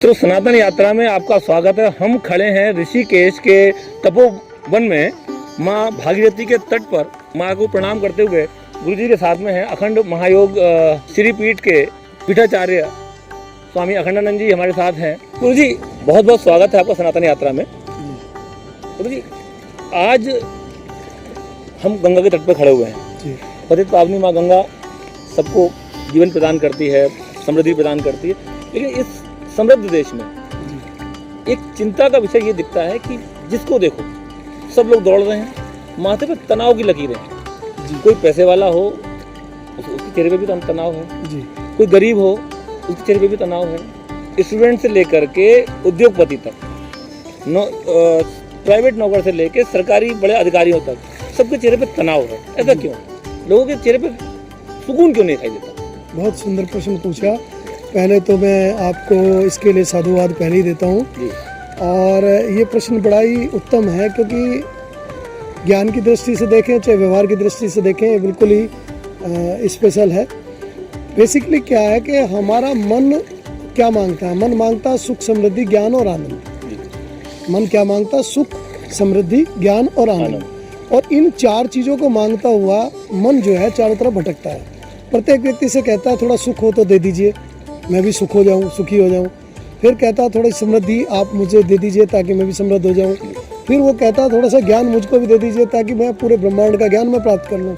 तो सनातन यात्रा में आपका स्वागत है। हम खड़े हैं ऋषिकेश के तपोवन में माँ भागीरथी के तट पर। माँ को प्रणाम करते हुए गुरु जी के साथ में हैं अखंड महायोग श्री पीठ के पीठाचार्य स्वामी अखंडानंद जी हमारे साथ हैं। गुरु जी बहुत बहुत स्वागत है आपका सनातन यात्रा में। गुरु जी आज हम गंगा के तट पर खड़े हुए हैं। पतित पावनी माँ गंगा सबको जीवन प्रदान करती है, समृद्धि प्रदान करती है, लेकिन इस समृद्ध देश में एक चिंता का विषय ये दिखता है कि जिसको देखो सब लोग दौड़ रहे हैं, माथे पे तनाव की लकीरें हैं। कोई पैसे वाला हो उसके चेहरे पे भी तनाव है जी। कोई गरीब हो उसके चेहरे पे भी तनाव है। स्टूडेंट से लेकर के उद्योगपति तक, प्राइवेट नौकर से लेकर सरकारी बड़े अधिकारियों तक सबके चेहरे पे तनाव है। ऐसा क्यों? लोगों के चेहरे पे सुकून क्यों नहीं दिखाई देता? बहुत सुंदर प्रश्न पूछा। पहले तो मैं आपको इसके लिए साधुवाद पहले ही देता हूँ। और ये प्रश्न बड़ा ही उत्तम है, क्योंकि ज्ञान की दृष्टि से देखें चाहे व्यवहार की दृष्टि से देखें, ये बिल्कुल ही स्पेशल है। बेसिकली क्या है कि हमारा मन क्या मांगता है? मन मांगता है सुख, समृद्धि, ज्ञान और आनंद। मन क्या मांगता है? सुख, समृद्धि, ज्ञान और आनंद। और इन चार चीज़ों को मांगता हुआ मन जो है चारों तरफ भटकता है। प्रत्येक व्यक्ति से कहता है थोड़ा सुख हो तो दे दीजिए, मैं भी सुख हो जाऊं, सुखी हो जाऊं। फिर कहता है थोड़ी समृद्धि आप मुझे दे दीजिए ताकि मैं भी समृद्ध हो जाऊं। फिर वो कहता है थोड़ा सा ज्ञान मुझको भी दे दीजिए ताकि मैं पूरे ब्रह्मांड का ज्ञान मैं प्राप्त कर लूं।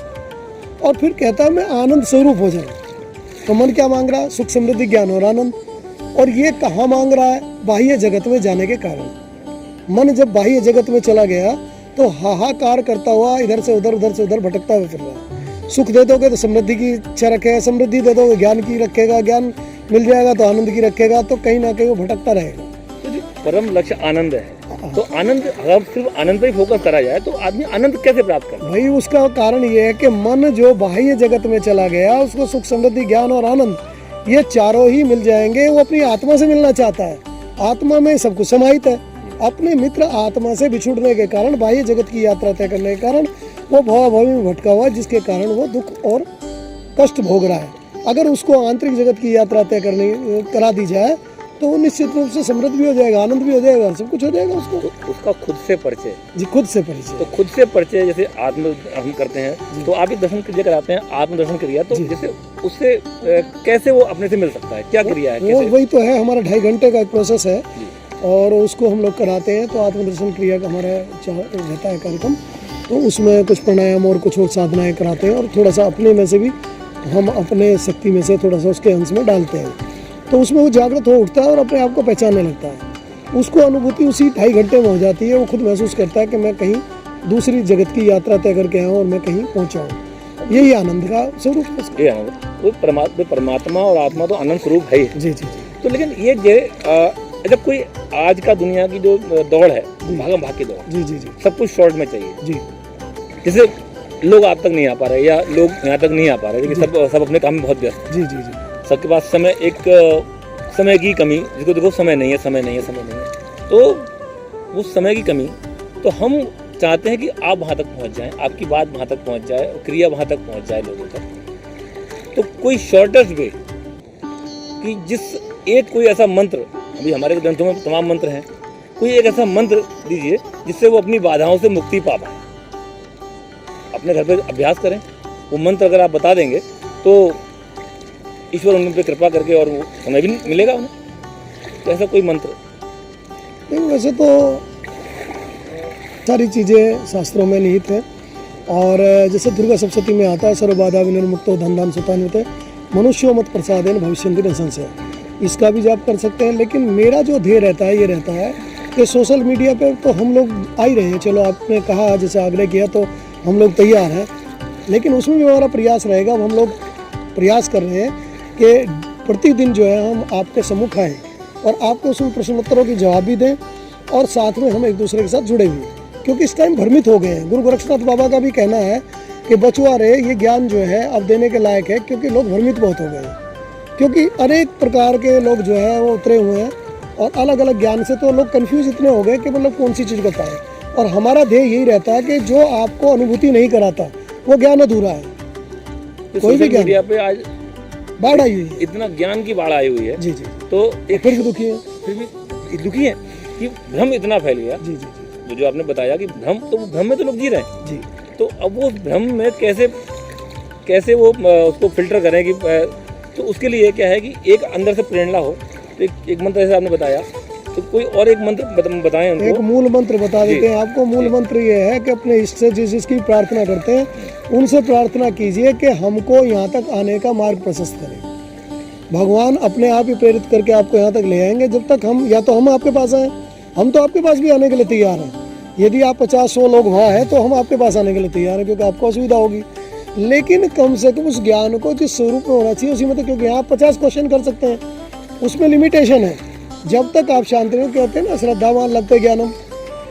और फिर कहता है मैं आनंद स्वरूप हो जाऊं। तो मन क्या मांग रहा है? सुख, समृद्धि, ज्ञान और आनंद। और ये कहाँ मांग रहा है? बाह्य जगत में जाने के कारण। मन जब बाह्य जगत में चला गया तो हाहाकार करता हुआ इधर से उधर भटकता हुआ फिर रहा है। सुख दे दोगे तो समृद्धि की इच्छा रखेगा, समृद्धि दे दोगे ज्ञान की रखेगा, ज्ञान मिल जाएगा तो आनंद की रखेगा, तो कहीं ना कहीं वो भटकता रहेगा। तो परम लक्ष्य आनंद है, तो आनंद अगर सिर्फ आनंद पर ही फोकस करा जाए तो आदमी आनंद कैसे प्राप्त करे? भाई उसका कारण ये है कि मन जो बाह्य जगत में चला गया उसको सुख, समृद्धि, ज्ञान और आनंद ये चारों ही मिल जाएंगे। वो अपनी आत्मा से मिलना चाहता है, आत्मा में सब कुछ समाहित है। अपने मित्र आत्मा से बिछुड़ने के कारण, बाह्य जगत की यात्रा तय करने के कारण वो भव में भटका हुआ, जिसके कारण वो दुख और कष्ट भोग रहा है। अगर उसको आंतरिक जगत की यात्रा तय करा दी जाए तो वो निश्चित रूप से समृद्ध भी हो जाएगा, आनंद भी हो जाएगा, सब कुछ हो जाएगा उसको। तो उसका खुद से परिचय जी, खुद से परिचय। तो खुद से परिचय जैसे आत्म हम करते हैं तो आप एक दर्शन क्रिया कराते हैं, आत्मदर्शन क्रिया, तो जैसे उससे कैसे वो अपने से मिल सकता है? क्या क्रिया है? वो वही तो है, हमारा 2.5 घंटे का एक प्रोसेस है और उसको हम लोग कराते हैं। तो आत्मदर्शन क्रिया का हमारा रहता है कार्यक्रम। तो उसमें कुछ प्राणायाम और कुछ और साधनाएं कराते हैं और थोड़ा सा अपने में से भी हम अपने शक्ति में से थोड़ा सा उसके अंश में डालते हैं। तो उसमें वो जागृत हो उठता है और अपने आप को पहचानने लगता है। उसको अनुभूति उसी 2.5 घंटे में हो जाती है। वो खुद महसूस करता है कि मैं कहीं दूसरी जगत की यात्रा तय करके आया हूँ और मैं कहीं पहुँचा हूँ। यही आनंद का स्वरूप है। परमात्मा और आत्मा तो आनंद स्वरूप है ही। जी जी। तो लेकिन ये जब कोई आज का दुनिया की जो दौड़ है, भागम भाग की दौड़, जी जी जी, सब कुछ शॉर्ट में चाहिए जी। जैसे लोग आप तक नहीं आ पा रहे या लोग यहाँ तक नहीं आ पा रहे, क्योंकि सब अपने काम में बहुत व्यस्त हैं। जी जी जी। सबके पास समय की कमी, जिसको देखो समय नहीं है। तो वो समय की कमी, तो हम चाहते हैं कि आप वहाँ तक पहुँच जाएं, आपकी बात वहाँ तक पहुँच जाए, क्रिया वहाँ तक पहुँच जाए लोगों तक। तो कोई शॉर्टेस्ट वे कि जिस एक कोई ऐसा मंत्र, अभी हमारे ग्रंथों में तमाम मंत्र हैं, कोई एक ऐसा मंत्र दीजिए जिससे वो अपनी बाधाओं से मुक्ति पा पाए। अपने घर पे अभ्यास करें, वो मंत्र अगर आप बता देंगे तो ईश्वर उन पे कृपा करके और वो समय भी मिलेगा उन्हें। तो ऐसा कोई मंत्र नहीं, वैसे तो सारी चीज़ें शास्त्रों में निहित है। और जैसे दुर्गा सप्तशती में आता है, सर्वबाधा विनिर्मुक्तो धनधान सुतान्विते मनुष्यो मत प्रसादेन भविष्यन्ति न संशय। इसका भी जाप कर सकते हैं। लेकिन मेरा जो ध्येय रहता है, ये रहता है कि सोशल मीडिया पे तो हम लोग आ ही रहे हैं। चलो आपने कहा, जैसे आग्रह किया, तो हम लोग तैयार हैं। लेकिन उसमें भी हमारा प्रयास रहेगा। हम लोग प्रयास कर रहे हैं कि प्रतिदिन जो है हम आपके सम्मुख आएँ और आपको उसमें प्रश्नोत्तरों की जवाब भी दें, और साथ में हम एक दूसरे के साथ जुड़े हुए हैं। क्योंकि इस टाइम भ्रमित हो गए हैं। गुरु गोरक्षनाथ बाबा का भी कहना है कि बचवा रहे, ये ज्ञान जो है अब देने के लायक है, क्योंकि लोग भ्रमित बहुत हो गए हैं। क्योंकि अनेक प्रकार के लोग जो है वो उतरे हुए हैं और अलग अलग ज्ञान से, तो लोग कंफ्यूज इतने हो गए कि मतलब कौन सी चीज़ बताएं। और हमारा ध्येय यही रहता है कि जो आपको अनुभूति नहीं कराता वो ज्ञान अधूरा है। तो कोई भी मीडिया पे आज बाढ़ आई हुई है, इतना ज्ञान की बाढ़ आई हुई है। जी जी। तो एक फिर दुखी है। फिर भी दुखी हैं कि भ्रम इतना फैल गया। जी जी जी जो आपने बताया कि भ्रम में तो लोग जी रहे हैं, जी। तो अब वो भ्रम में कैसे वो उसको फिल्टर करें कि तो उसके लिए क्या है कि एक अंदर से प्रेरणा हो। तो एक मंत्र जैसे आपने बताया, तो कोई और एक मंत्र बताएं उनको। एक मूल मंत्र बता देते हैं आपको। मूल मंत्र ये है कि अपने इष्ट से जिसकी प्रार्थना करते हैं उनसे प्रार्थना कीजिए कि हमको यहाँ तक आने का मार्ग प्रशस्त करें। भगवान अपने आप ही प्रेरित करके आपको यहाँ तक ले आएंगे। जब तक हम, या तो हम आपके पास आए, हम तो आपके पास भी आने के लिए तैयार हैं। यदि आप 50-100 लोग वहाँ हैं तो हम आपके पास आने के लिए तैयार हैं, क्योंकि आपको असुविधा होगी। लेकिन कम से कम उस ज्ञान को जिस स्वरूप में होना चाहिए उसी में, तो क्योंकि आप 50 क्वेश्चन कर सकते हैं, उसमें लिमिटेशन है। जब तक आप शांति में, कहते हैं ना श्रद्धावान लभते ज्ञानम।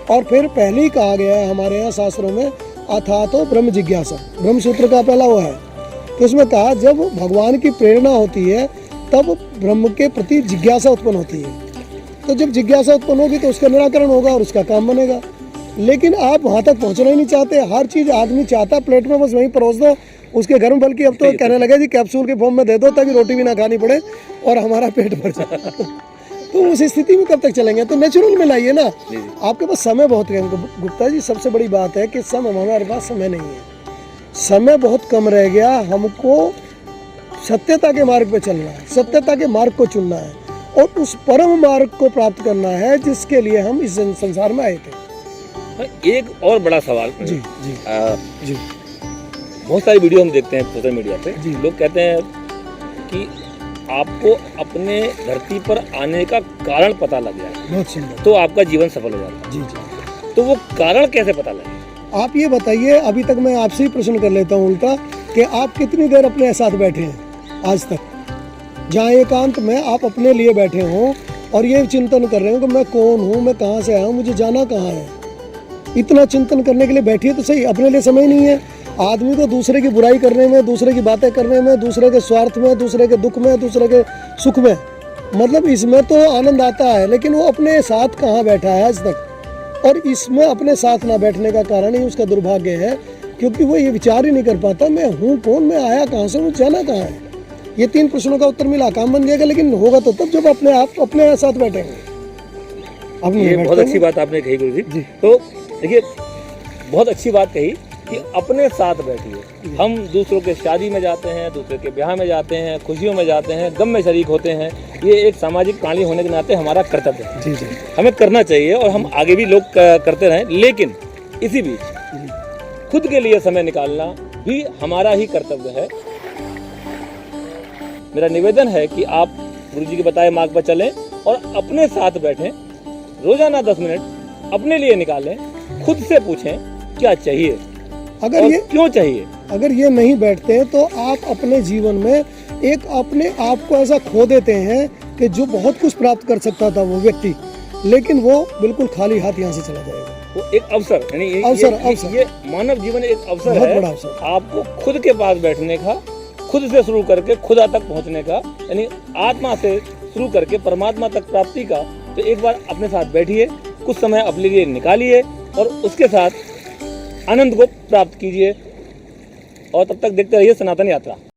और फिर पहले ही कहा गया है हमारे यहाँ शास्त्रों में, अथा तो ब्रह्म जिज्ञासा, ब्रह्म सूत्र का पहला वो है। तो उसमें कहा जब भगवान की प्रेरणा होती है तब ब्रह्म के प्रति जिज्ञासा उत्पन्न होती है। तो जब जिज्ञासा उत्पन्न होगी तो उसका निराकरण होगा और उसका काम बनेगा। लेकिन आप वहाँ तक पहुँचना ही नहीं चाहते। हर चीज़ आदमी चाहता प्लेट में बस वहीं परोस दो उसके घर में, बल्कि अब तो कहने लगे जी कैप्सूल के फॉर्म में दे दो ताकि रोटी भी ना खानी पड़े और हमारा पेट भर जाए। तो उस स्थिति में कब तक चलेंगे? तो नेचुरल में लाइए ना। आपके पास समय बहुत कम। गुप्ता जी, सबसे बड़ी बात है कि समय, हमारे पास समय नहीं है, समय बहुत कम रह गया। हमको सत्यता के मार्ग पे चलना है, सत्यता के मार्ग को चुनना है और उस परम मार्ग को प्राप्त करना है जिसके लिए हम इस संसार में आए थे। एक और बड़ा सवाल जी जी जी। बहुत सारी वीडियो हम देखते हैं सोशल मीडिया पे, जी। लोग कहते हैं कि आपको अपने धरती पर आने का कारण पता लग जाए बहुत सुंदर। तो आपका जीवन सफल हो जाता है। जी जी। तो वो कारण कैसे पता लगे? आप ये बताइए, अभी तक मैं आपसे ही प्रश्न कर लेता हूँ उल्टा, कि आप कितनी देर अपने साथ बैठे हैं आज तक, जहाँ एकांत में आप अपने लिए बैठे हों और ये चिंतन कर रहे हो कि मैं कौन हूँ, मैं कहाँ से आया हूँ, मुझे जाना कहाँ है। इतना चिंतन करने के लिए बैठिए तो सही। अपने लिए समय नहीं है। आदमी को दूसरे की बुराई करने में, दूसरे की बातें करने में, दूसरे के स्वार्थ में, दूसरे के दुख में, दूसरे के सुख में, मतलब इसमें तो आनंद आता है, लेकिन वो अपने साथ कहाँ बैठा है आज तक। और इसमें अपने साथ ना बैठने का कारण ही उसका दुर्भाग्य है, क्योंकि वो ये विचार ही नहीं कर पाता मैं हूँ कौन, मैं आया कहाँ से, मुझे जाना कहाँ है। ये 3 प्रश्नों का उत्तर मिला, काम बन जाएगा। लेकिन होगा तो तब जब अपने साथ बैठेंगे। ये बहुत अच्छी बात आपने कही गुरु जी। तो देखिए, बहुत अच्छी बात कही कि अपने साथ बैठिए। हम दूसरों के शादी में जाते हैं, दूसरे के ब्याह में जाते हैं, खुशियों में जाते हैं, गम में शरीक होते हैं। ये एक सामाजिक प्राणी होने के नाते हमारा कर्तव्य है। जी जी। हमें करना चाहिए और हम आगे भी लोग करते रहें। लेकिन इसी बीच खुद के लिए समय निकालना भी हमारा ही कर्तव्य है। मेरा निवेदन है कि आप गुरु जी के बताए मार्ग पर चलें और अपने साथ बैठें। रोजाना 10 मिनट अपने लिए निकालें, खुद से पूछें क्या चाहिए, अगर ये क्यों चाहिए। अगर ये नहीं बैठते हैं तो आप अपने जीवन में एक अपने आप को ऐसा खो देते हैं कि जो बहुत कुछ प्राप्त कर सकता था वो व्यक्ति, लेकिन वो बिल्कुल खाली हाथ यहाँ से चला जाएगा। वो एक अवसर, यानी अवसर। ये मानव जीवन एक अवसर बहुत है, बड़ा अवसर। आपको खुद के पास बैठने का, खुद से शुरू करके खुदा तक पहुंचने का, यानी आत्मा से शुरू करके परमात्मा तक प्राप्ति का। तो एक बार अपने साथ बैठिए, कुछ समय अपने लिए निकालिए और उसके साथ आनंद को प्राप्त कीजिए। और तब तक देखते रहिए सनातन यात्रा।